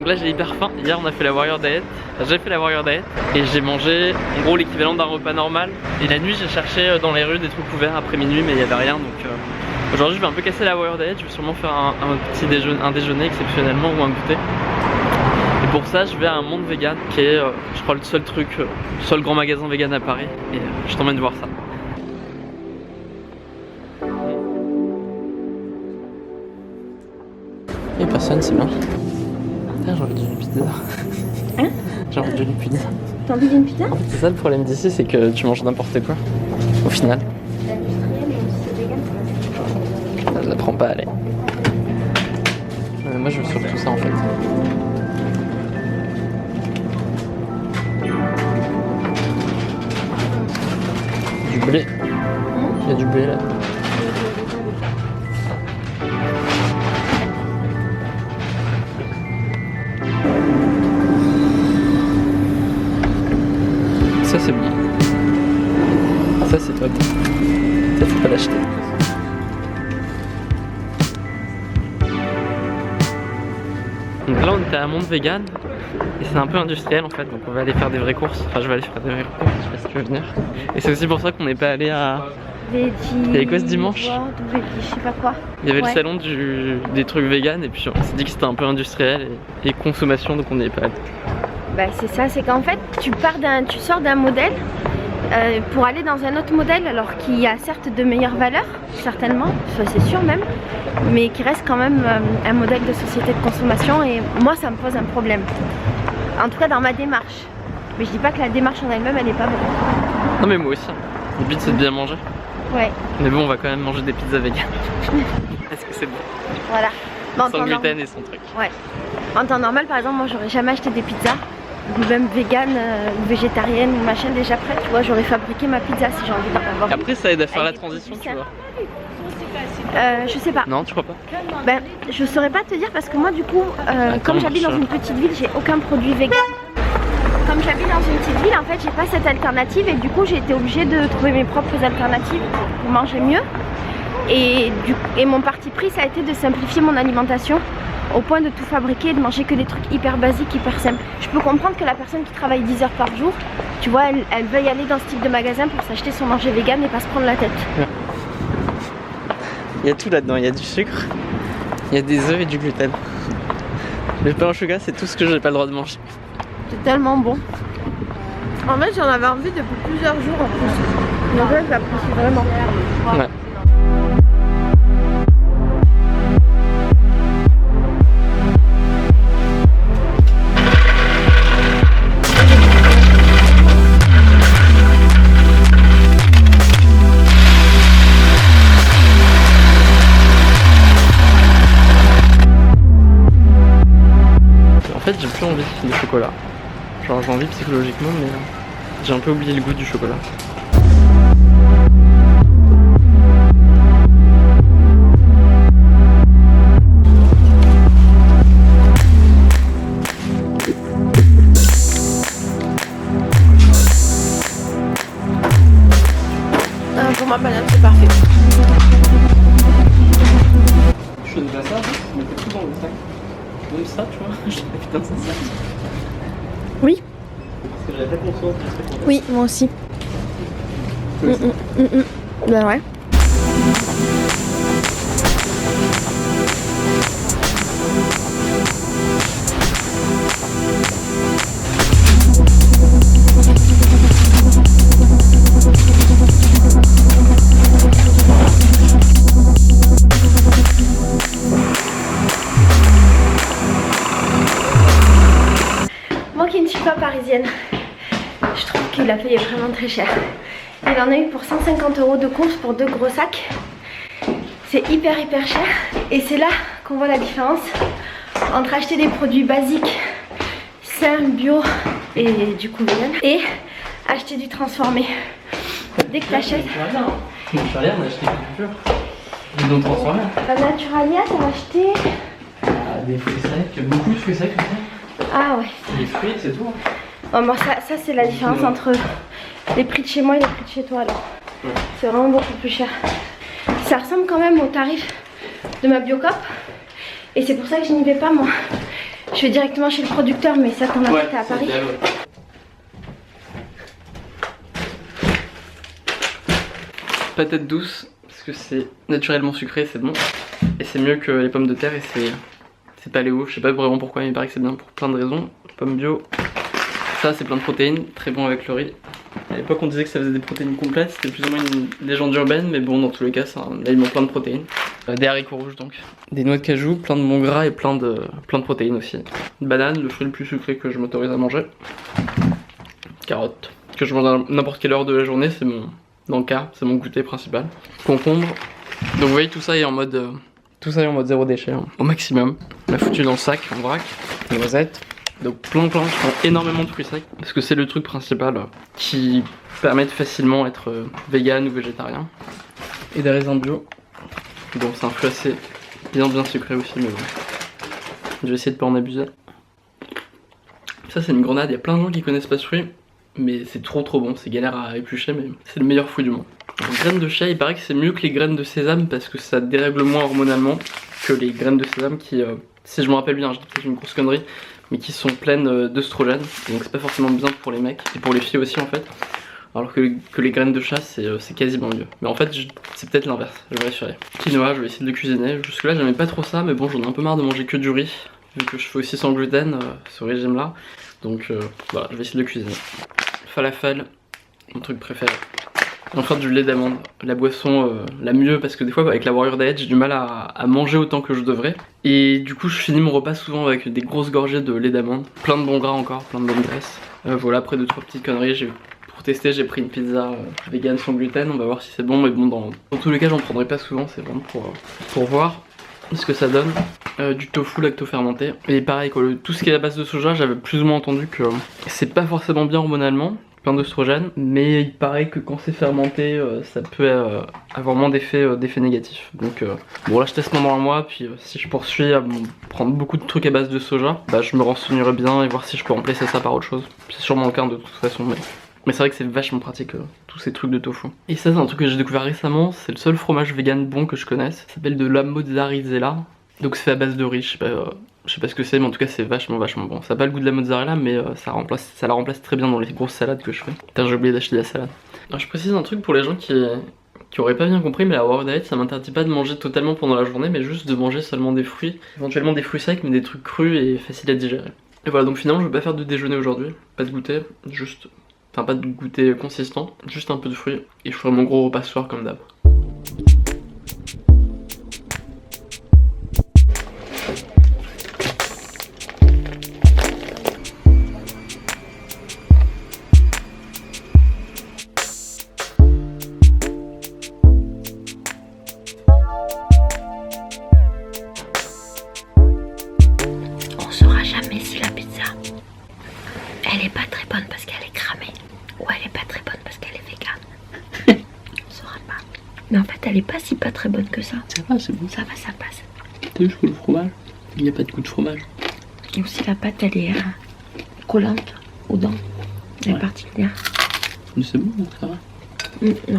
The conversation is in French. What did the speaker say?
là j'ai hyper faim. Hier on a fait la Warrior Diet, j'ai fait la Warrior Diet et j'ai mangé en gros l'équivalent d'un repas normal. Et la nuit j'ai cherché dans les rues des trucs ouverts après minuit mais il n'y avait rien, donc aujourd'hui je vais un peu casser la Warrior Diet. Je vais sûrement faire un petit déjeuner, un déjeuner exceptionnellement ou un goûter. Et pour ça je vais à un monde vegan qui est je crois le seul truc, le seul grand magasin vegan à Paris. Et je t'emmène voir ça. Et personne, c'est bien. J'aurais dû une pizza. Hein? J'aurais dû une pizza. T'as envie d'une pizza? En fait, c'est ça le problème d'ici, c'est que tu manges n'importe quoi. Au final. L'industriel, même si c'est vegan, ça Je la prends pas, allez. Moi, je veux surtout ça en fait. Du blé. Il y a du blé là. Ça c'est bon. Ça c'est top. Ça faut pas l'acheter. Donc là on était à un monde vegan et c'est un peu industriel en fait, donc on va aller faire des vraies courses. Enfin je vais aller faire des vraies courses, je sais pas si tu veux venir. Et c'est aussi pour ça qu'on n'est pas allé à... Il y avait quoi ce dimanche? Je sais pas quoi. Il y avait le salon des trucs vegan et puis on s'est dit que c'était un peu industriel et consommation, donc on n'y est pas allé. Bah c'est ça, c'est qu'en fait tu sors d'un modèle pour aller dans un autre modèle, alors qu'il y a certes de meilleures valeurs, certainement, c'est sûr même, mais qui reste quand même un modèle de société de consommation, et moi ça me pose un problème. En tout cas dans ma démarche. Mais je dis pas que la démarche en elle-même elle est pas bonne. Non mais moi aussi. Le but c'est de bien manger. Ouais. Mais bon, on va quand même manger des pizzas vegan. Est-ce que c'est bon? Voilà. Bon, sans gluten et sans truc. Ouais. En temps normal, par exemple, moi j'aurais jamais acheté des pizzas, même vegan ou végétarienne ou machin déjà prête, tu vois, j'aurais fabriqué ma pizza si j'ai envie d'en avoir. Après ça aide à faire la transition, tu vois. Je sais pas. Non, tu crois pas? Ben, je saurais pas te dire parce que moi du coup, comme j'habite dans une petite ville, j'ai aucun produit vegan. Comme j'habite dans une petite ville, en fait, j'ai pas cette alternative et du coup, j'ai été obligée de trouver mes propres alternatives pour manger mieux. Et mon parti pris, ça a été de simplifier mon alimentation au point de tout fabriquer et de manger que des trucs hyper basiques, hyper simples. Je peux comprendre que la personne qui travaille 10 heures par jour, tu vois, elle veuille aller dans ce type de magasin pour s'acheter son manger vegan et pas se prendre la tête. Il y a tout là-dedans, il y a du sucre, il y a des œufs et du gluten. Le pain au chocolat, c'est tout ce que j'ai pas le droit de manger. C'est tellement bon. En fait, j'en avais envie depuis plusieurs jours en plus. Donc là, je l'apprécie vraiment. Ouais. En fait, j'ai plus envie de chocolat. Genre j'ai envie psychologiquement, mais j'ai un peu oublié le goût du chocolat. Pour ma banane, c'est parfait. Je faisais pas ça, je mettais tout dans le sac. Même ça, tu vois, je l'avais putain de ça. Oui. Parce que j'avais pas conscience. Oui, moi aussi. Ben ouais. Moi qui ne suis pas parisienne, je trouve qu'il a payé vraiment très cher. Il en a eu pour 150 € de course pour 2 gros sacs. C'est hyper cher. Et c'est là qu'on voit la différence entre acheter des produits basiques, sains, bio et du coup vegan, et acheter du transformé. Dès que tu achètes... Naturalia, on a acheté du pur. Ils l'ont transformé. La Naturalia, t'as acheté... Des fruits secs, beaucoup de fruits secs aussi. Ah ouais. Les fruits, c'est tout. Oh, bon, ça c'est la différence entre les prix de chez moi et les prix de chez toi alors. Ouais. C'est vraiment beaucoup plus cher. Ça ressemble quand même au tarif de ma Biocop. Et c'est pour ça que je n'y vais pas moi. Je vais directement chez le producteur, mais ça t'en as fait à Paris. Patate douce, parce que c'est naturellement sucré, c'est bon. Et c'est mieux que les pommes de terre et c'est paléo. Je sais pas vraiment pourquoi, mais il paraît que c'est bien pour plein de raisons. Pommes bio. Ça c'est plein de protéines, très bon avec le riz. À l'époque on disait que ça faisait des protéines complètes, c'était plus ou moins une légende urbaine, mais bon dans tous les cas c'est un aliment plein de protéines. Des haricots rouges donc. Des noix de cajou, plein de bons gras et plein de protéines aussi. Une banane, le fruit le plus sucré que je m'autorise à manger. Carottes, que je mange à n'importe quelle heure de la journée, c'est mon... Dans le cas, c'est mon goûter principal. Concombre. Donc vous voyez tout ça est en mode zéro déchet hein, au maximum. On l'a foutu dans le sac en vrac. Noisettes. Donc plein, je prends énormément de fruits secs parce que c'est le truc principal qui permet de facilement être vegan ou végétarien. Et des raisins bio. Bon c'est un fruit assez bien sucré aussi mais bon. Je vais essayer de pas en abuser. Ça c'est une grenade, il y a plein de gens qui connaissent pas ce fruit. Mais c'est trop bon, c'est galère à éplucher mais c'est le meilleur fruit du monde. Alors, graines de chia, il paraît que c'est mieux que les graines de sésame parce que ça dérègle moins hormonalement que les graines de sésame qui, si je me rappelle bien, je dis peut-être une grosse connerie, mais qui sont pleines d'œstrogènes, donc c'est pas forcément bien pour les mecs, et pour les filles aussi en fait. Alors que les graines de chia c'est quasiment mieux. Mais en fait c'est peut-être l'inverse, je vérifierai. Quinoa, je vais essayer de le cuisiner. Jusque là j'aimais pas trop ça mais bon j'en ai un peu marre de manger que du riz, vu que je fais aussi sans gluten ce régime là. Donc voilà, je vais essayer de le cuisiner. Falafel, mon truc préféré. Enfin du lait d'amande, la boisson la mieux parce que des fois avec la Warrior Diet j'ai du mal à manger autant que je devrais. Et du coup je finis mon repas souvent avec des grosses gorgées de lait d'amande, plein de bons gras encore, plein de bonne graisse. Voilà, après 2-3 petites conneries, pour tester j'ai pris une pizza vegan sans gluten, on va voir si c'est bon mais bon dans tous les cas j'en prendrai pas souvent, c'est vraiment pour voir ce que ça donne. Du tofu lacto-fermenté. Et pareil quoi, tout ce qui est à base de soja, j'avais plus ou moins entendu que c'est pas forcément bien hormonalement, plein d'œstrogènes, mais il paraît que quand c'est fermenté, ça peut avoir moins d'effets négatifs. Donc bon là je teste pendant un mois, puis si je poursuis à prendre beaucoup de trucs à base de soja, bah je me renseignerai bien et voir si je peux remplacer ça par autre chose. C'est sûrement le cas de toute façon, mais c'est vrai que c'est vachement pratique tous ces trucs de tofu. Et ça c'est un truc que j'ai découvert récemment, c'est le seul fromage vegan bon que je connaisse. Ça s'appelle de la mozzarella. Donc c'est fait à base de riz, je sais pas ce que c'est mais en tout cas c'est vachement bon. Ça n'a pas le goût de la mozzarella mais ça la remplace très bien dans les grosses salades que je fais. Putain j'ai oublié d'acheter de la salade. Alors je précise un truc pour les gens qui auraient pas bien compris, mais la Warrior Diet ça m'interdit pas de manger totalement pendant la journée mais juste de manger seulement des fruits. Éventuellement des fruits secs mais des trucs crus et faciles à digérer. Et voilà donc finalement je vais pas faire de déjeuner aujourd'hui, pas de goûter, juste... Enfin pas de goûter consistant, juste un peu de fruits et je ferai mon gros repas ce soir comme d'hab. On saura jamais si la pizza elle est pas très bonne parce qu'elle est cramée ou elle est pas très bonne parce qu'elle est végane. On saura pas. Mais en fait elle est pas si pas très bonne que ça. Ça va, c'est bon. Ça va, ça passe. T'as vu le fromage? Il n'y a pas de goût de fromage. Et aussi la pâte elle est collante aux dents. Elle est particulière. Mais c'est bon, ça va.